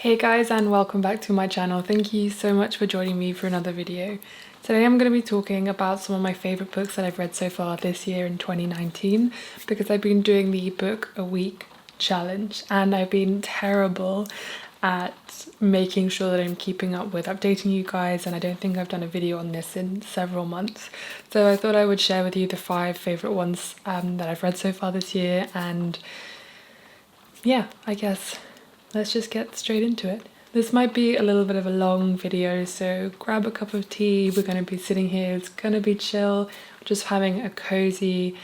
Hey guys, and welcome back to my channel. Thank you so much for joining me for another video. Today I'm going to be talking about some of my favourite books that I've read so far this year in 2019, because I've been doing the book a week challenge and I've been terrible at making sure that I'm keeping up with updating you guys, and I don't think I've done a video on this in several months. So I thought I would share with you the 5 favourite ones that I've read so far this year, and yeah, I guess let's just get straight into it. This might be a little bit of a long video, so grab a cup of tea. We're going to be sitting here, it's going to be chill, just having a cozy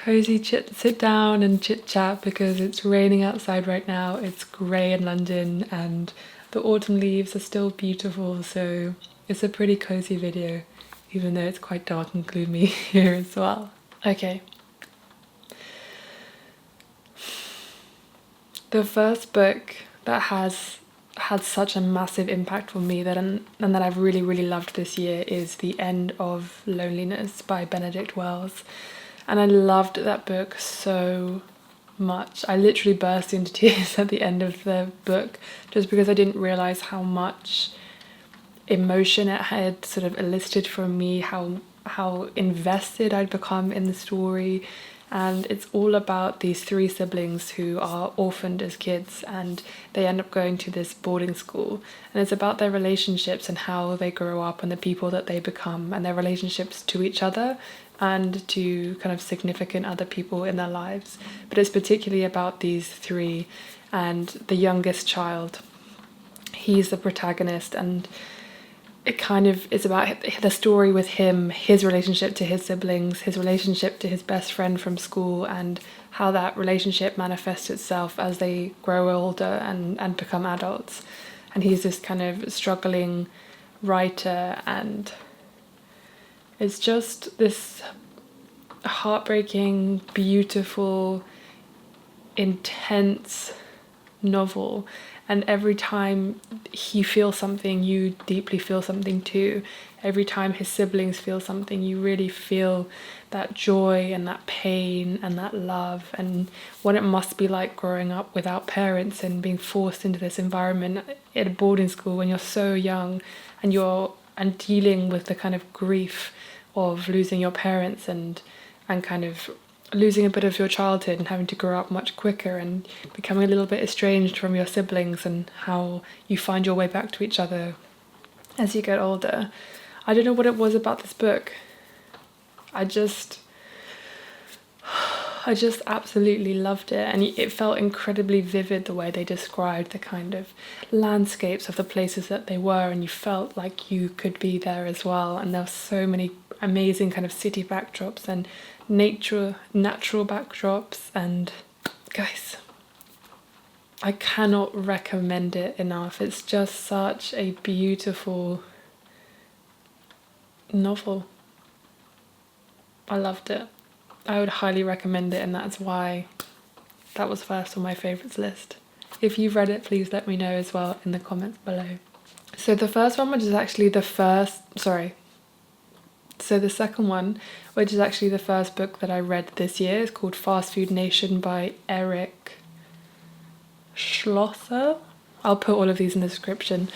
sit down and chit chat, because it's raining outside right now. It's grey in London and the autumn leaves are still beautiful, so it's a pretty cozy video, even though it's quite dark and gloomy here as well. Okay. The first book that has had such a massive impact for me and that I've really loved this year is The End of Loneliness by Benedict Wells. And I loved that book so much. I literally burst into tears at the end of the book, just because I didn't realise how much emotion it had sort of elicited from me, how invested I'd become in the story. And it's all about these 3 siblings who are orphaned as kids, and they end up going to this boarding school, and it's about their relationships and how they grow up and the people that they become and their relationships to each other and to kind of significant other people in their lives. But it's particularly about these 3, and the youngest child, he's the protagonist, and it kind of is about the story with him, his relationship to his siblings, his relationship to his best friend from school, and how that relationship manifests itself as they grow older and become adults. And he's this kind of struggling writer, and it's just this heartbreaking, beautiful, intense novel. And every time he feels something, you deeply feel something too. Every time his siblings feel something, you really feel that joy and that pain and that love, and what it must be like growing up without parents and being forced into this environment at a boarding school when you're so young, and dealing with the kind of grief of losing your parents and kind of losing a bit of your childhood and having to grow up much quicker and becoming a little bit estranged from your siblings, and how you find your way back to each other as you get older. I don't know what it was about this book. I just absolutely loved it, and it felt incredibly vivid the way they described the kind of landscapes of the places that they were, and you felt like you could be there as well. And there were so many amazing kind of city backdrops and natural backdrops, and guys, I cannot recommend it enough. It's just such a beautiful novel. I loved it. I would highly recommend it, and that's why that was first on my favourites list. If you've read it, please let me know as well in the comments below. So the first one, which is actually the second one, which is actually the first book that I read this year, is called Fast Food Nation by Eric Schlosser. I'll put all of these in the description.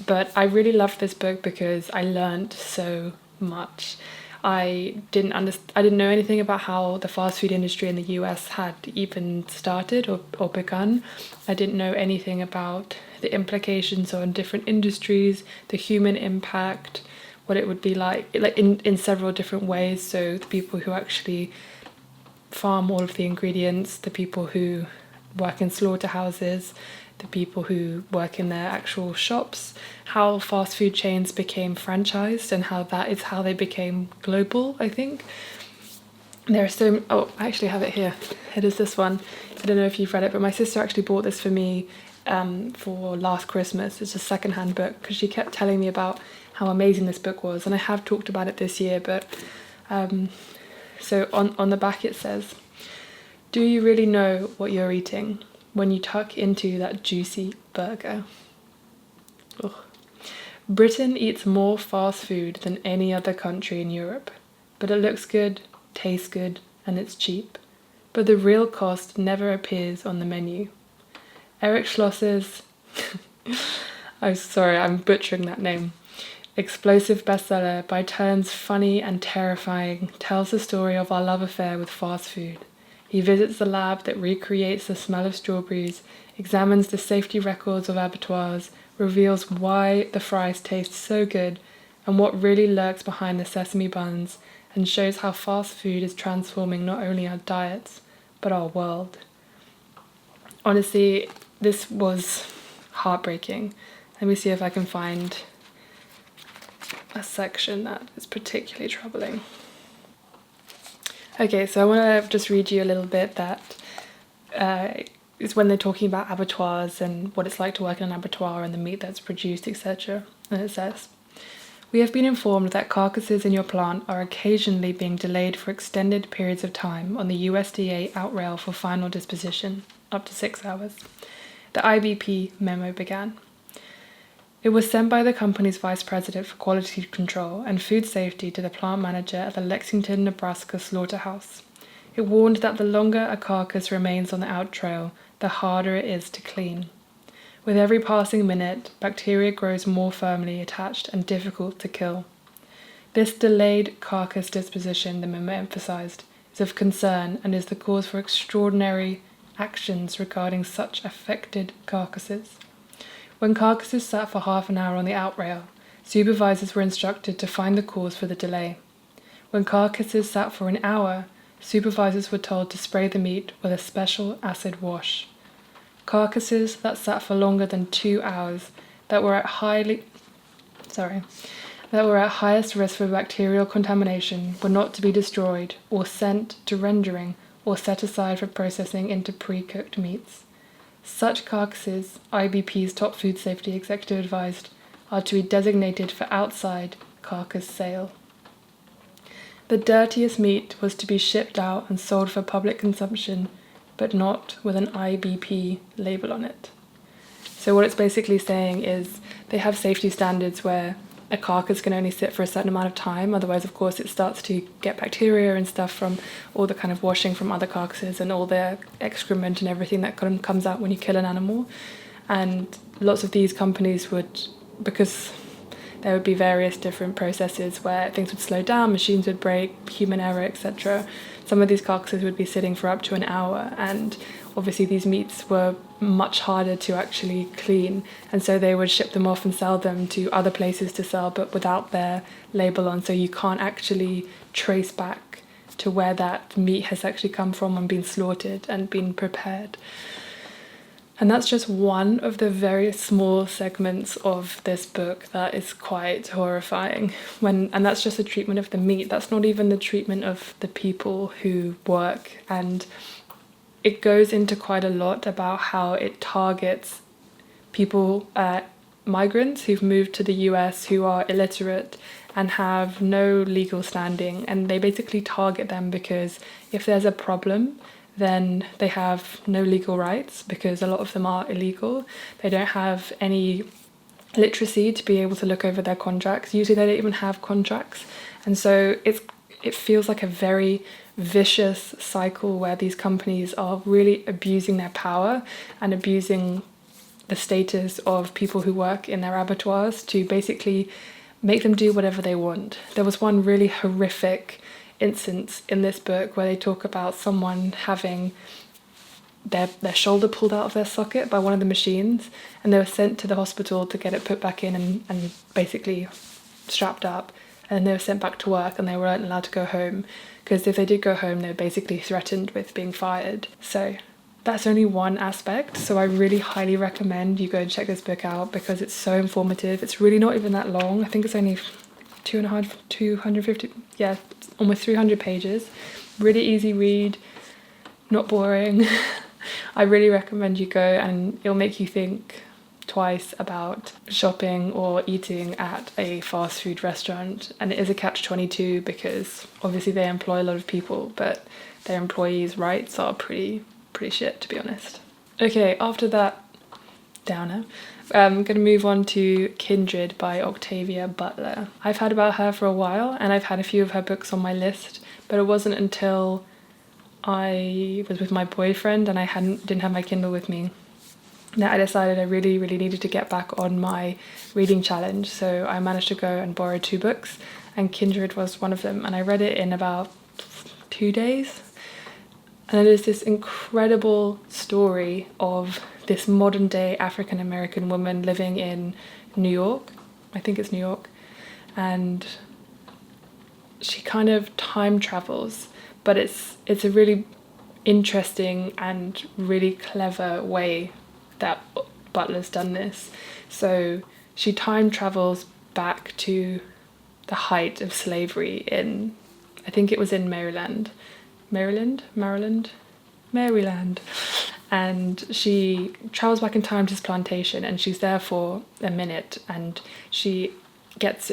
But I really loved this book because I learned so much. I didn't know anything about how the fast food industry in the US had even started or begun. I didn't know anything about the implications on different industries, the human impact, what it would be like in several different ways. So the people who actually farm all of the ingredients, the people who work in slaughterhouses, the people who work in their actual shops, how fast food chains became franchised, and how that is how they became global, I think. There are so... Oh, I actually have it here. It is this one. I don't know if you've read it, but my sister actually bought this for me for last Christmas. It's a secondhand book, because she kept telling me about how amazing this book was, and I have talked about it this year, but so on the back it says, "Do you really know what you're eating when you tuck into that juicy burger? Ugh. Britain eats more fast food than any other country in Europe, but it looks good, tastes good, and it's cheap. But the real cost never appears on the menu. Eric Schlosser's I'm sorry, I'm butchering that name. Explosive bestseller, by turns funny and terrifying, tells the story of our love affair with fast food. He visits the lab that recreates the smell of strawberries, examines the safety records of abattoirs, reveals why the fries taste so good and what really lurks behind the sesame buns, and shows how fast food is transforming not only our diets, but our world. Honestly, this was heartbreaking. Let me see if I can find a section that is particularly troubling. Okay, so I want to just read you a little bit that is when they're talking about abattoirs and what it's like to work in an abattoir and the meat that's produced, etc. And it says, "We have been informed that carcasses in your plant are occasionally being delayed for extended periods of time on the USDA outrail for final disposition, up to 6 hours." The IBP memo began. It was sent by the company's vice president for quality control and food safety to the plant manager at the Lexington, Nebraska slaughterhouse. It warned that the longer a carcass remains on the out trail, the harder it is to clean. With every passing minute, bacteria grows more firmly attached and difficult to kill. This delayed carcass disposition, the memo emphasized, is of concern and is the cause for extraordinary actions regarding such affected carcasses. When carcasses sat for half an hour on the outrail, supervisors were instructed to find the cause for the delay. When carcasses sat for an hour, supervisors were told to spray the meat with a special acid wash. Carcasses that sat for longer than 2 hours that were at highest risk for bacterial contamination were not to be destroyed or sent to rendering or set aside for processing into pre-cooked meats. Such carcasses, IBP's top food safety executive advised, are to be designated for outside carcass sale. The dirtiest meat was to be shipped out and sold for public consumption, but not with an IBP label on it. So what it's basically saying is they have safety standards where a carcass can only sit for a certain amount of time, otherwise of course it starts to get bacteria and stuff from all the kind of washing from other carcasses and all the excrement and everything that kind of comes out when you kill an animal. And lots of these companies would, because there would be various different processes where things would slow down, machines would break, human error, etc. Some of these carcasses would be sitting for up to an hour, and obviously these meats were much harder to actually clean, and so they would ship them off and sell them to other places to sell, but without their label on, so you can't actually trace back to where that meat has actually come from and been slaughtered and been prepared. And that's just one of the very small segments of this book that is quite horrifying. And that's just the treatment of the meat. That's not even the treatment of the people who work. And it goes into quite a lot about how it targets people, migrants who've moved to the US who are illiterate and have no legal standing. And they basically target them because if there's a problem, then they have no legal rights because a lot of them are illegal. They don't have any literacy to be able to look over their contracts. Usually they don't even have contracts. And so it feels like a very vicious cycle where these companies are really abusing their power and abusing the status of people who work in their abattoirs to basically make them do whatever they want. There was one really horrific instance in this book where they talk about someone having their shoulder pulled out of their socket by one of the machines, and they were sent to the hospital to get it put back in and basically strapped up, and they were sent back to work and they weren't allowed to go home because if they did go home they were basically threatened with being fired. So that's only one aspect, so I really highly recommend you go and check this book out because it's so informative. It's really not even that long. I think it's only 250, yeah, almost 300 pages. Really easy read, not boring. I really recommend you go, and it'll make you think twice about shopping or eating at a fast food restaurant. And it is a catch-22 because obviously they employ a lot of people, but their employees' rights are pretty shit, to be honest. Okay, after that downer, I'm going to move on to Kindred by Octavia Butler. I've had about her for a while and I've had a few of her books on my list, but it wasn't until I was with my boyfriend and I didn't have my Kindle with me that I decided I really, really needed to get back on my reading challenge. So I managed to go and borrow 2 books, and Kindred was one of them. And I read it in about 2 days. And it is this incredible story of this modern day African American woman living in New York. I think it's New York. And she kind of time travels, but it's a really interesting and really clever way that Butler's done this. So she time travels back to the height of slavery in, I think it was in Maryland. And she travels back in time to this plantation, and she's there for a minute, and she gets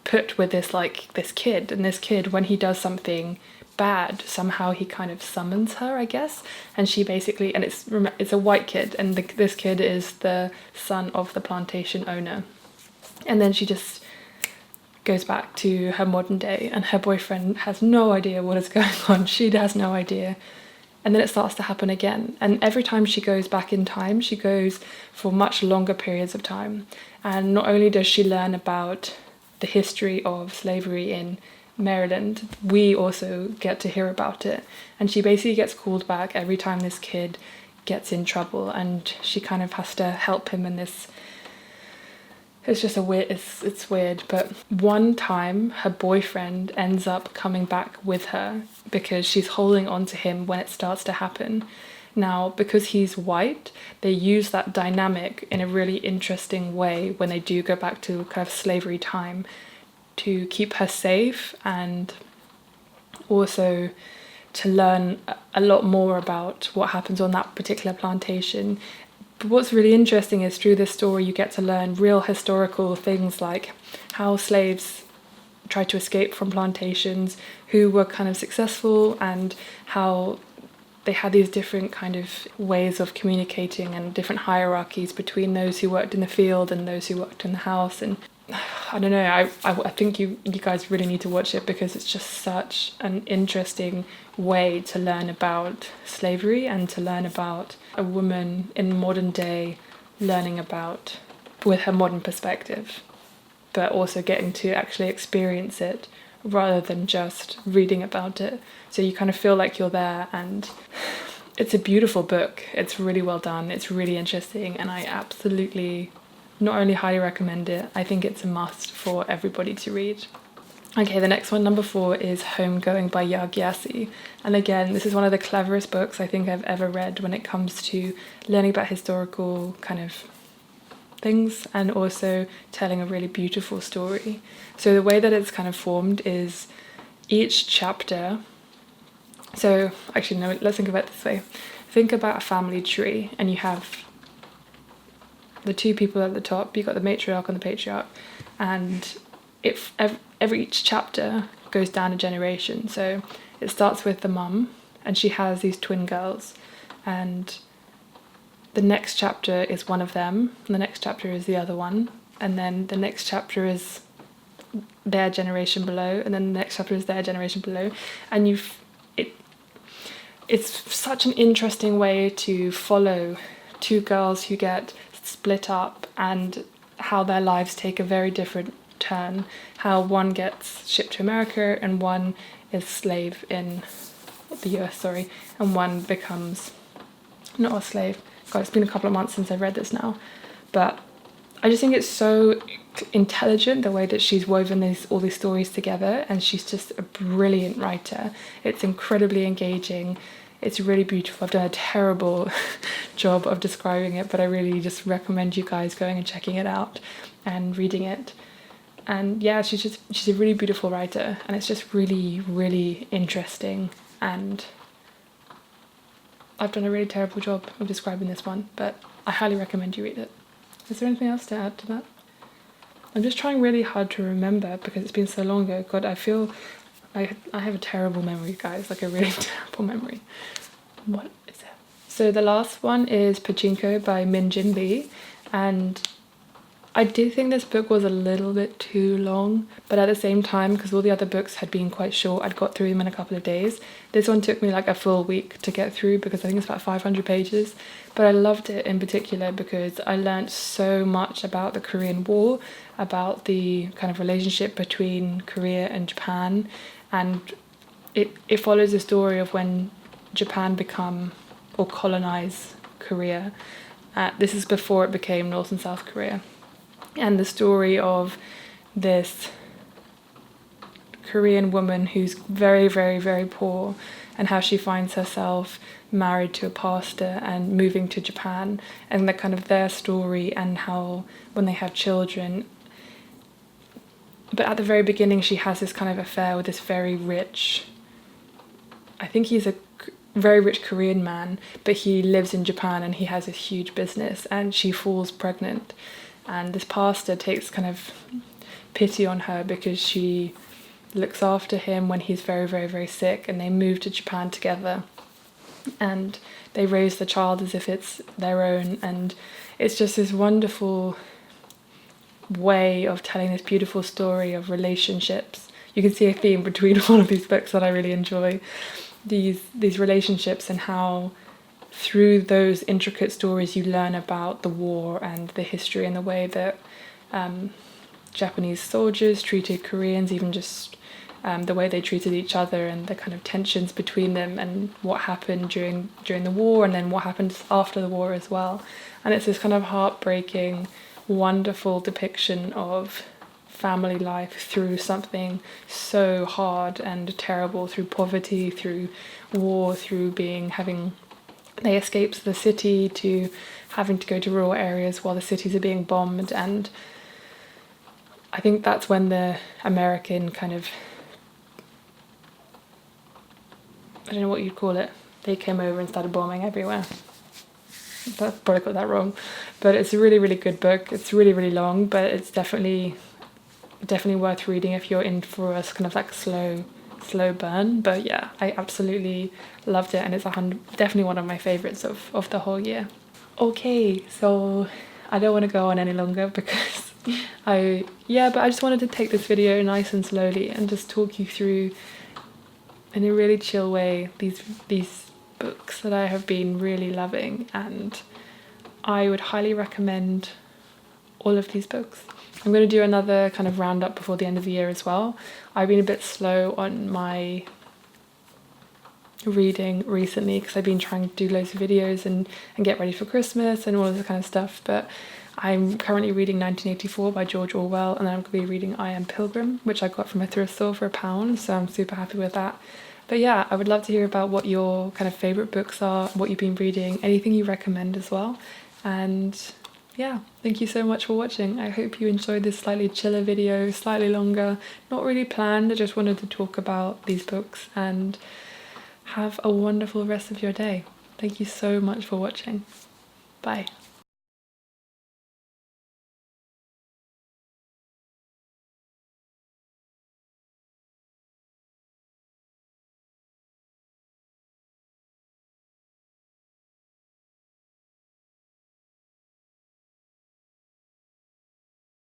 put with this kid, and this kid, when he does something bad, somehow he kind of summons her, I guess, and she basically, and it's a white kid, and this kid is the son of the plantation owner, and then she just goes back to her modern day, and her boyfriend has no idea what is going on. She has no idea. And then it starts to happen again. And every time she goes back in time, she goes for much longer periods of time. And not only does she learn about the history of slavery in Maryland, we also get to hear about it. And she basically gets called back every time this kid gets in trouble, and she kind of has to help him in this. It's just it's weird, but one time her boyfriend ends up coming back with her because she's holding on to him when it starts to happen. Now, because he's white, they use that dynamic in a really interesting way when they do go back to kind of slavery time, to keep her safe and also to learn a lot more about what happens on that particular plantation. But what's really interesting is through this story you get to learn real historical things, like how slaves tried to escape from plantations, who were kind of successful, and how they had these different kind of ways of communicating and different hierarchies between those who worked in the field and those who worked in the house. And I don't know, I think you guys really need to watch it, because it's just such an interesting way to learn about slavery and to learn about a woman in modern day, learning about with her modern perspective, but also getting to actually experience it rather than just reading about it. So you kind of feel like you're there, and it's a beautiful book. It's really well done. It's really interesting, and I absolutely not only highly recommend it, I think it's a must for everybody to read. Okay, the next one, number 4, is Homegoing by Yaa Gyasi. And again, this is one of the cleverest books I think I've ever read when it comes to learning about historical kind of things and also telling a really beautiful story. So the way that it's kind of formed is each chapter. So actually, no, let's think about it this way. Think about a family tree, and you have the 2 people at the top. You've got the matriarch and the patriarch, and each chapter goes down a generation. So it starts with the mum, and she has these twin girls, and the next chapter is one of them, and the next chapter is the other one, and then the next chapter is their generation below, and then the next chapter is their generation below, and it's such an interesting way to follow 2 girls who get split up and how their lives take a very different turn, how one gets shipped to America and one is slave in the US, and one becomes not a slave. God, it's been a couple of months since I've read this now, but I just think it's so intelligent the way that she's woven all these stories together, and she's just a brilliant writer. It's incredibly engaging. It's really beautiful. I've done a terrible job of describing it, but I really just recommend you guys going and checking it out and reading it. And yeah, she's a really beautiful writer, and it's just really, really interesting. And I've done a really terrible job of describing this one, but I highly recommend you read it. Is there anything else to add to that? I'm just trying really hard to remember because it's been so long ago. God, I feel I have a terrible memory, guys, like a really terrible memory. What is it? So the last one is Pachinko by Min Jin Lee, and I do think this book was a little bit too long, but at the same time, because all the other books had been quite short, I'd got through them in a couple of days. This one took me like a full week to get through because I think it's about 500 pages. But I loved it in particular because I learned so much about the Korean War, about the kind of relationship between Korea and Japan, and it follows the story of when Japan become or colonize Korea. This is before it became North and South Korea. And the story of this Korean woman who's very, very, very poor, and how she finds herself married to a pastor and moving to Japan, and the kind of their story, and how when they have children. But at the very beginning, she has this kind of affair with this very rich, I think he's a very rich Korean man, but he lives in Japan and he has this huge business, and she falls pregnant. And this pastor takes kind of pity on her because she looks after him when he's very, very, very sick, and they move to Japan together and they raise the child as if it's their own. And it's just this wonderful way of telling this beautiful story of relationships. You can see a theme between all of these books that I really enjoy. These relationships, and how through those intricate stories you learn about the war and the history and the way that Japanese soldiers treated Koreans, even just the way they treated each other, and the kind of tensions between them, and what happened during the war, and then what happened after the war as well. And it's this kind of heartbreaking, wonderful depiction of family life through something so hard and terrible, through poverty, through war, through having they escape to the city, to having to go to rural areas while the cities are being bombed. And I think that's when the American kind of, I don't know what you'd call it, they came over and started bombing everywhere. I probably got that wrong, but it's a really, really good book. It's really, really long, but it's definitely worth reading if you're in for a kind of like slow burn. But yeah, I absolutely loved it, and it's definitely one of my favorites of the whole year. Okay, so I don't want to go on any longer because but I just wanted to take this video nice and slowly and just talk you through in a really chill way these books that I have been really loving, and I would highly recommend all of these books. I'm going to do another kind of roundup before the end of the year as well. I've been a bit slow on my reading recently because I've been trying to do loads of videos and get ready for Christmas and all of this kind of stuff, but I'm currently reading 1984 by George Orwell, and then I'm going to be reading I Am Pilgrim, which I got from a thrift store for £1, so I'm super happy with that. But yeah, I would love to hear about what your kind of favourite books are, what you've been reading, anything you recommend as well. And yeah, thank you so much for watching. I hope you enjoyed this slightly chiller video, slightly longer, not really planned. I just wanted to talk about these books, and have a wonderful rest of your day. Thank you so much for watching. Bye.